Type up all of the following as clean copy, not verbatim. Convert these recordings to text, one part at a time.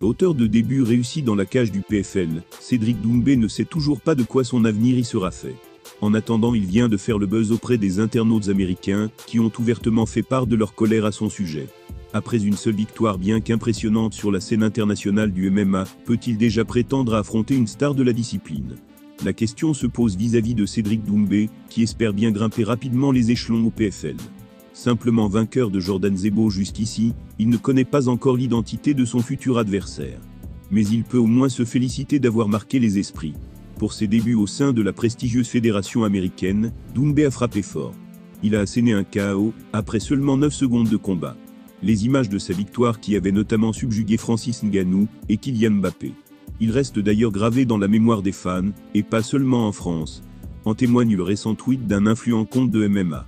Auteur de débuts réussis dans la cage du PFL, Cédric Doumbé ne sait toujours pas de quoi son avenir y sera fait. En attendant, il vient de faire le buzz auprès des internautes américains, qui ont ouvertement fait part de leur colère à son sujet. Après une seule victoire bien qu'impressionnante sur la scène internationale du MMA, peut-il déjà prétendre à affronter une star de la discipline? La question se pose vis-à-vis de Cédric Doumbé, qui espère bien grimper rapidement les échelons au PFL. Simplement vainqueur de Jordan Zebo jusqu'ici, il ne connaît pas encore l'identité de son futur adversaire. Mais il peut au moins se féliciter d'avoir marqué les esprits. Pour ses débuts au sein de la prestigieuse fédération américaine, Doumbé a frappé fort. Il a asséné un KO, après seulement 9 secondes de combat. Les images de sa victoire qui avait notamment subjugué Francis Ngannou et Kylian Mbappé. Il reste d'ailleurs gravé dans la mémoire des fans, et pas seulement en France. En témoigne le récent tweet d'un influent compte de MMA.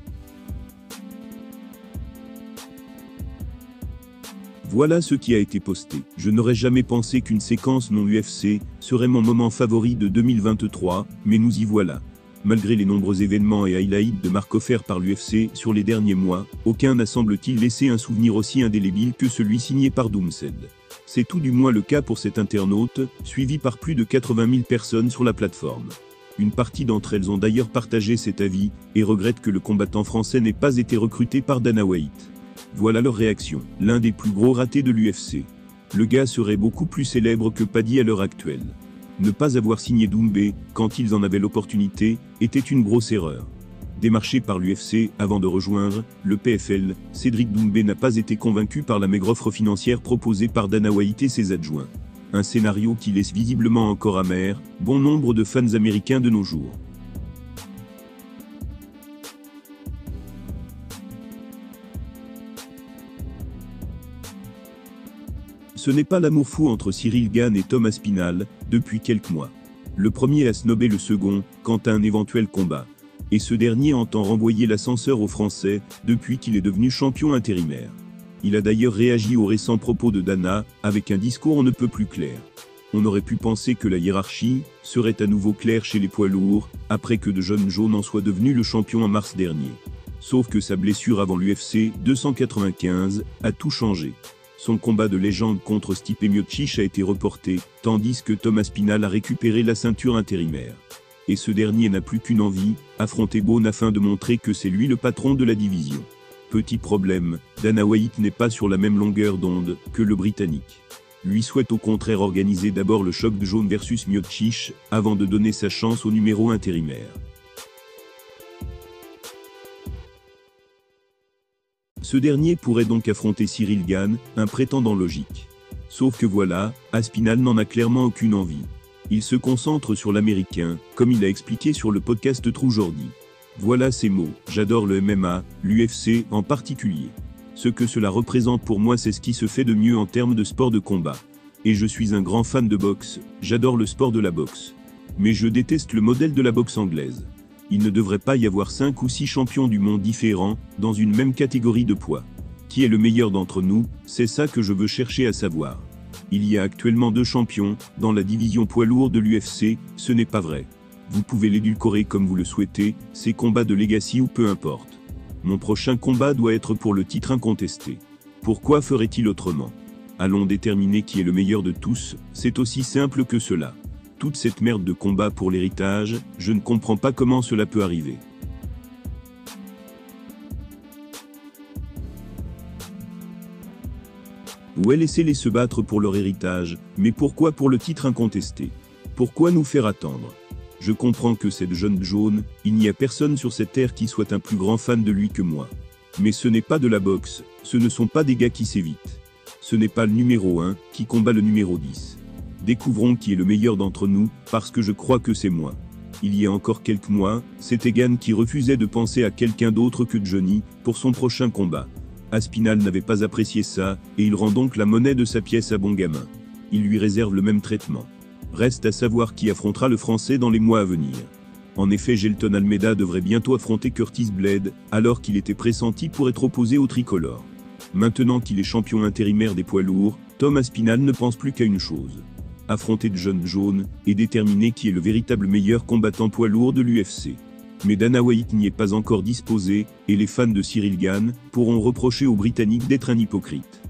Voilà ce qui a été posté. Je n'aurais jamais pensé qu'une séquence non UFC serait mon moment favori de 2023, mais nous y voilà. Malgré les nombreux événements et highlights de marque offerts par l'UFC sur les derniers mois, aucun n'a semble-t-il laissé un souvenir aussi indélébile que celui signé par Doomsed. C'est tout du moins le cas pour cet internaute, suivi par plus de 80 000 personnes sur la plateforme. Une partie d'entre elles ont d'ailleurs partagé cet avis, et regrettent que le combattant français n'ait pas été recruté par Dana White. Voilà leur réaction. L'un des plus gros ratés de l'UFC. Le gars serait beaucoup plus célèbre que Paddy à l'heure actuelle. Ne pas avoir signé Doumbé, quand ils en avaient l'opportunité, était une grosse erreur. Démarché par l'UFC avant de rejoindre le PFL, Cédric Doumbé n'a pas été convaincu par la maigre offre financière proposée par Dana White et ses adjoints. Un scénario qui laisse visiblement encore amer bon nombre de fans américains de nos jours. Ce n'est pas l'amour fou entre Cyril Gane et Tom Aspinall, depuis quelques mois. Le premier a snobé le second, quant à un éventuel combat. Et ce dernier entend renvoyer l'ascenseur aux Français, depuis qu'il est devenu champion intérimaire. Il a d'ailleurs réagi aux récents propos de Dana, avec un discours on ne peut plus clair. On aurait pu penser que la hiérarchie serait à nouveau claire chez les poids lourds, après que John Jones en soit devenu le champion en mars dernier. Sauf que sa blessure avant l'UFC 295 a tout changé. Son combat de légende contre Stipe Miocic a été reporté, tandis que Tom Aspinall a récupéré la ceinture intérimaire. Et ce dernier n'a plus qu'une envie, affronter Bourne afin de montrer que c'est lui le patron de la division. Petit problème, Dana White n'est pas sur la même longueur d'onde que le Britannique. Lui souhaite au contraire organiser d'abord le choc de Jones versus Miocic, avant de donner sa chance au numéro intérimaire. Ce dernier pourrait donc affronter Cyril Gane, un prétendant logique. Sauf que voilà, Aspinall n'en a clairement aucune envie. Il se concentre sur l'américain, comme il a expliqué sur le podcast True Jordi. Voilà ses mots, j'adore le MMA, l'UFC en particulier. Ce que cela représente pour moi, c'est ce qui se fait de mieux en termes de sport de combat. Et je suis un grand fan de boxe, j'adore le sport de la boxe. Mais je déteste le modèle de la boxe anglaise. Il ne devrait pas y avoir 5 ou 6 champions du monde différents, dans une même catégorie de poids. Qui est le meilleur d'entre nous, c'est ça que je veux chercher à savoir. Il y a actuellement 2 champions, dans la division poids lourd de l'UFC, ce n'est pas vrai. Vous pouvez l'édulcorer comme vous le souhaitez, c'est combat de legacy ou peu importe. Mon prochain combat doit être pour le titre incontesté. Pourquoi ferait-il autrement? Allons déterminer qui est le meilleur de tous, c'est aussi simple que cela. Toute cette merde de combat pour l'héritage, je ne comprends pas comment cela peut arriver. Ouais, laissez-les se battre pour leur héritage, mais pourquoi pour le titre incontesté? Pourquoi nous faire attendre? Je comprends que cette jeune Jones, il n'y a personne sur cette terre qui soit un plus grand fan de lui que moi. Mais ce n'est pas de la boxe, ce ne sont pas des gars qui s'évitent. Ce n'est pas le numéro 1 qui combat le numéro 10. Découvrons qui est le meilleur d'entre nous, parce que je crois que c'est moi. Il y a encore quelques mois, c'était Gane qui refusait de penser à quelqu'un d'autre que Johnny, pour son prochain combat. Aspinall n'avait pas apprécié ça, et il rend donc la monnaie de sa pièce à bon gamin. Il lui réserve le même traitement. Reste à savoir qui affrontera le Français dans les mois à venir. En effet, Gelton Almeida devrait bientôt affronter Curtis Blade, alors qu'il était pressenti pour être opposé au tricolore. Maintenant qu'il est champion intérimaire des poids lourds, Tom Aspinall ne pense plus qu'à une chose. Affronter John Jones et déterminer qui est le véritable meilleur combattant poids lourd de l'UFC. Mais Dana White n'y est pas encore disposé, et les fans de Cyril Gane pourront reprocher aux Britanniques d'être un hypocrite.